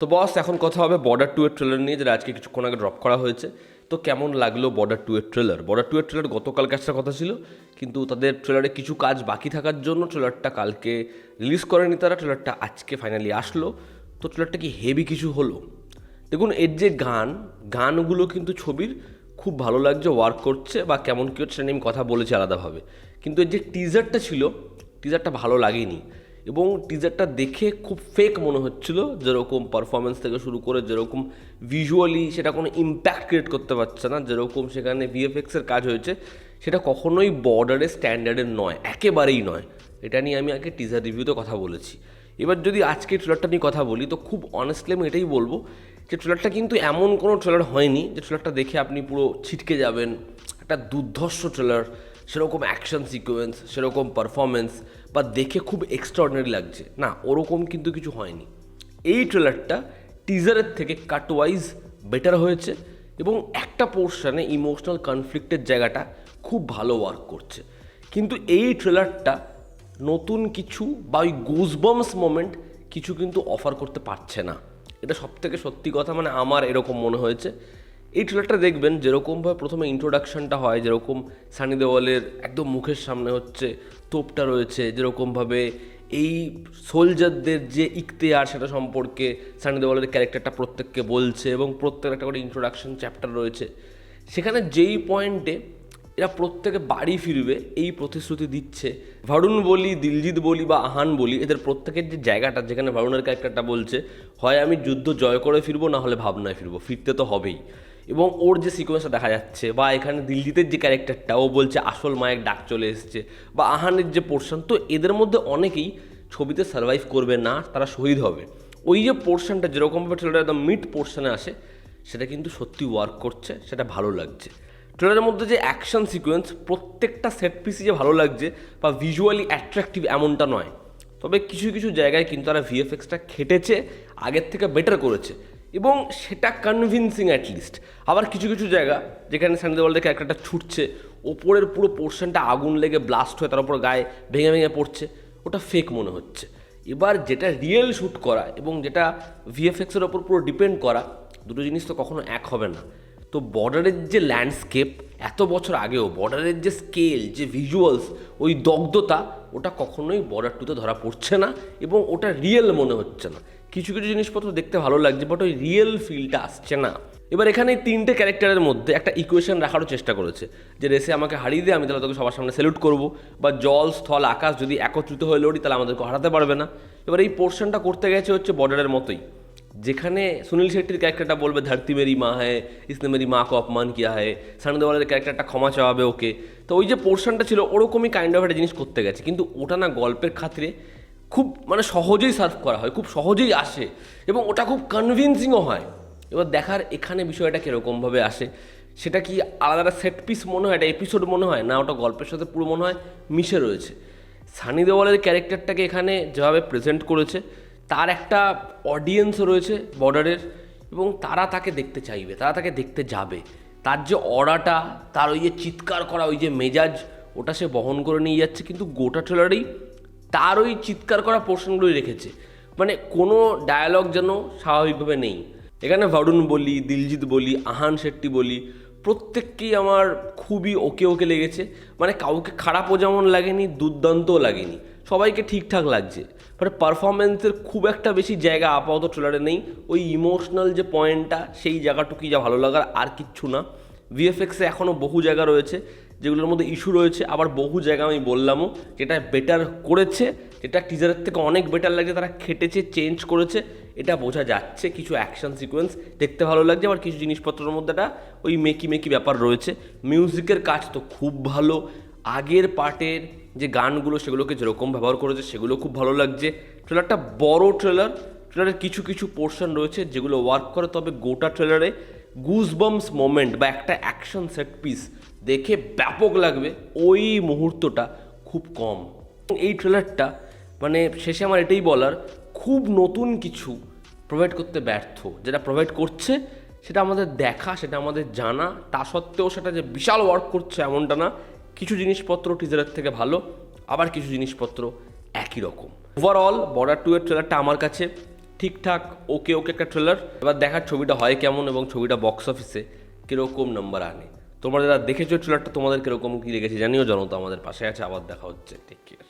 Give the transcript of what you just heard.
তো বস, এখন কথা হবে বর্ডার 2 এর ট্রেলার নিয়ে, যেটা আজকে কিছুক্ষণ আগে ড্রপ করা হয়েছে। তো কেমন লাগলো বর্ডার 2 এর ট্রেলার? বর্ডার 2 এর ট্রেলার গতকালকে আসার কথা ছিল, কিন্তু তাদের ট্রেলারে কিছু কাজ বাকি থাকার জন্য ট্রেলারটা কালকে রিলিজ করেনি তারা। ট্রেলারটা আজকে ফাইনালি আসলো। তো ট্রেলারটা কি হেভি কিছু হলো? দেখুন, এর যে গানগুলো কিন্তু ছবির খুব ভালো লাগছে, ওয়ার্ক করছে, বা কেমন কী হচ্ছে সেটা নিয়ে আমি কথা বলেছি আলাদাভাবে। কিন্তু এর যে টিজারটা ছিল, টিজারটা ভালো লাগেনি। এবং টিজারটা দেখে খুব ফেক মনে হচ্ছিল, যেরকম পারফরমেন্স থেকে শুরু করে, যেরকম ভিজুয়ালি সেটা কোনো ইম্প্যাক্ট ক্রিয়েট করতে পারছে না, যেরকম সেখানে ভিএফএক্সের কাজ হয়েছে, সেটা কখনোই বর্ডারের স্ট্যান্ডার্ডের নয়, একেবারেই নয়। এটা নিয়ে আমি আগে টিজার রিভিউতে কথা বলেছি। এবার যদি আজকে ট্রেলারটা নিয়ে কথা বলি, তো খুব অনেস্টলি আমি এটাই বলবো যে ট্রেলারটা কিন্তু এমন কোনো ট্রেলার হয়নি যে ট্রেলারটা দেখে আপনি পুরো ছিটকে যাবেন। একটা দুর্ধর্ষ ট্রেলার, সেরকম অ্যাকশন সিকোয়েন্স, সেরকম পারফরমেন্স, বা দেখে খুব এক্সট্রাঅর্ডিনারি লাগছে না, ওরকম কিন্তু কিছু হয়নি। এই ট্রেলারটা টিজারের থেকে কাটওয়াইজ বেটার হয়েছে, এবং একটা পোর্শনে ইমোশনাল কনফ্লিক্টের জায়গাটা খুব ভালো ওয়ার্ক করছে। কিন্তু এই ট্রেলারটা নতুন কিছু বা ওই গুজবাম্পস মোমেন্ট কিছু কিন্তু অফার করতে পারছে না। এটা সবথেকে সত্যি কথা, মানে আমার এরকম মনে হয়েছে। এই ট্রেলারটা দেখবেন, যেরকমভাবে প্রথমে ইন্ট্রোডাকশনটা হয়, যেরকম সানি দেওয়ালের একদম মুখের সামনে হচ্ছে তোপটা রয়েছে, যেরকমভাবে এই সোলজারদের যে ইখতিয়ার সেটা সম্পর্কে সানি দেওয়ালের ক্যারেক্টারটা প্রত্যেককে বলছে, এবং প্রত্যেকের একটা করে ইন্ট্রোডাকশন চ্যাপ্টার রয়েছে। সেখানে যেই পয়েন্টে এরা প্রত্যেকে বাড়ি ফিরবে এই প্রতিশ্রুতি দিচ্ছে, ভারুণ বলি, দিলজিৎ বলি বা আহান বলি, এদের প্রত্যেকের যে জায়গাটা, যেখানে ভারুণের ক্যারেক্টারটা বলছে হয় আমি যুদ্ধ জয় করে ফিরবো, না হলে ভাবনায় ফিরবো, ফিরতে তো হবেই। এবং ওর যে সিকোয়েন্সটা দেখা যাচ্ছে, বা এখানে দিলজিতের যে ক্যারেক্টারটা, ও বলছে আসল মায়ের ডাক চলে এসছে, বা আহানের যে পোর্শন, তো এদের মধ্যে অনেকেই ছবিতে সার্ভাইভ করবে না, তারা শহীদ হবে। ওই যে পোর্শনটা যেরকমভাবে ট্রেলারের একদম মিড পোর্শনে আসে, সেটা কিন্তু সত্যি ওয়ার্ক করছে, সেটা ভালো লাগছে। ট্রেলারের মধ্যে যে অ্যাকশন সিকোয়েন্স, প্রত্যেকটা সেট পিসই যে ভালো লাগছে বা ভিজুয়ালি অ্যাট্রাকটিভ এমনটা নয়। তবে কিছু কিছু জায়গায় কিন্তু তারা ভিএফএক্সটা খেটেছে, আগের থেকে বেটার করেছে, এবং সেটা কনভিনসিং অ্যাটলিস্ট। আবার কিছু কিছু জায়গা যেখানে সানি দেওয়ালের ক্যারেক্টারটা ছুটছে, ওপরের পুরো পোর্শনটা আগুন লেগে ব্লাস্ট হয়ে তার উপর গায়ে ভেঙে ভেঙে পড়ছে, ওটা ফেক মনে হচ্ছে। এবার যেটা রিয়েল শ্যুট করা এবং যেটা ভিএফএক্সের ওপর পুরো ডিপেন্ড করা, দুটো জিনিস তো কখনো এক হবে না। তো বর্ডারের যে ল্যান্ডস্কেপ, এত বছর আগেও বর্ডারের যে স্কেল, যে ভিজুয়ালস, ওই দগ্ধতা, ওটা কখনোই বর্ডার 2তে ধরা পড়ছে না, এবং ওটা রিয়েল মনে হচ্ছে না। কিছু কিছু জিনিসপত্র দেখতে ভালো লাগছে, বাট ওই রিয়েল ফিলটা আসছে না। এবার এখানে এই তিনটে ক্যারেক্টারের মধ্যে একটা ইকুয়েশন রাখারও চেষ্টা করেছে, যে রেসে আমাকে হারিয়ে দে, আমি তাহলে তোকে সবার সামনে স্যালুট করবো, বা জল স্থল আকাশ যদি একত্রিত হয়ে লড়ি তাহলে আমাদেরকে হারাতে পারবে না। এবার এই পোর্শনটা করতে গেছে হচ্ছে বর্ডারের মতোই, যেখানে সুনীল শেট্টির ক্যারেক্টারটা বলবে ধরতি মেরি মা হ্যায়, ইসনে মেরি মা কো অপমান কিয়া হ্যায়, সানি দেওয়ালের ক্যারেক্টারটা ক্ষমা চাওয়াবে ওকে। তো ওই যে পোর্শনটা ছিল, ওরকমই কাইন্ড অফ একটা জিনিস করতে গেছে, কিন্তু ওটা না গল্পের খাতিরে খুব মানে সহজেই সার্ভ করা হয়, খুব সহজেই আসে, এবং ওটা খুব কনভিনসিংও হয়। এবার দেখার এখানে বিষয়টা কীরকমভাবে আসে, সেটা কি আলাদা সেট পিস মনে হয়, একটা এপিসোড মনে হয়, না ওটা গল্পের সাথে পুরো মনে হয় মিশে রয়েছে। সানি দেওয়ালের ক্যারেক্টারটাকে এখানে যেভাবে প্রেজেন্ট করেছে, তার একটা অডিয়েন্স রয়েছে বর্ডারের, এবং তারা তাকে দেখতে চাইবে, তারা তাকে দেখতে যাবে। তার যে অরাটা, তার ওই যে চিৎকার করা, ওই যে মেজাজ, ওটা সে বহন করে নিয়ে যাচ্ছে, কিন্তু গোটা ট্রেলারেই তার ওই চিৎকার করা পোর্শনগুলোই রেখেছে, মানে কোনো ডায়ালগ যেন স্বাভাবিকভাবে নেই। এখানে ভারুণ বলি, দিলজিৎ বলি, আহান শেট্টি বলি, প্রত্যেককেই আমার খুবই ওকে ওকে লেগেছে। মানে কাউকে খারাপও যেমন লাগেনি, দুর্দান্তও লাগেনি, সবাইকে ঠিকঠাক লাগছে। মানে পারফরমেন্সের খুব একটা বেশি জায়গা আপাতত ট্রেলারে নেই, ওই ইমোশনাল যে পয়েন্টটা, সেই জায়গাটুকুই যা ভালো লাগার, আর কিচ্ছু না। ভিএফএক্সে এখনও বহু জায়গা রয়েছে যেগুলোর মধ্যে ইস্যু রয়েছে, আবার বহু জায়গা আমি বললামও যেটা বেটার করেছে, যেটা টিজারের থেকে অনেক বেটার লাগছে, তারা খেটেছে, চেঞ্জ করেছে, এটা বোঝা যাচ্ছে। কিছু অ্যাকশন সিকোয়েন্স দেখতে ভালো লাগছে, আবার কিছু জিনিসপত্রের মধ্যে একটা ওই মেকি মেকি ব্যাপার রয়েছে। মিউজিকের কাজ তো খুব ভালো, আগের পার্টের যে গানগুলো সেগুলোকে যেরকম ব্যবহার করেছে সেগুলো খুব ভালো লাগছে। ট্রেলারটা বড় ট্রেলার, ট্রেলারের কিছু কিছু পোর্শন রয়েছে যেগুলো ওয়ার্ক করে, তবে গোটা ট্রেলারে গুজবাম্পস মোমেন্ট বা একটা অ্যাকশন সেট পিস দেখে ব্যাপক লাগবে, ওই মুহূর্তটা খুব কম। এই ট্রেলারটা মানে শেষে আমার এটাই বলার, খুব নতুন কিছু প্রোভাইড করতে ব্যর্থ। যেটা প্রোভাইড করছে সেটা আমাদের দেখা, সেটা আমাদের জানা, তা সত্ত্বেও সেটা যে বিশাল ওয়ার্ক করছে এমনটা না। কিছু জিনিসপত্র টিজারের থেকে ভালো, আবার কিছু জিনিসপত্র একই রকম। ওভারঅল বর্ডার 2 এর ট্রেলারটা আমার কাছে ঠিকঠাক ওকে ওকে একটা ট্রেলার। এবার দেখার ছবিটা হয় কেমন এবং ছবিটা বক্স অফিসে কীরকম নাম্বার আনে। তোমরা যারা দেখেছো ট্রেলারটা তোমাদের কীরকম কী লেগেছে জানিও, জানো তো আমাদের পাশে আছে। আবার দেখা হচ্ছে, টেক কেয়ার।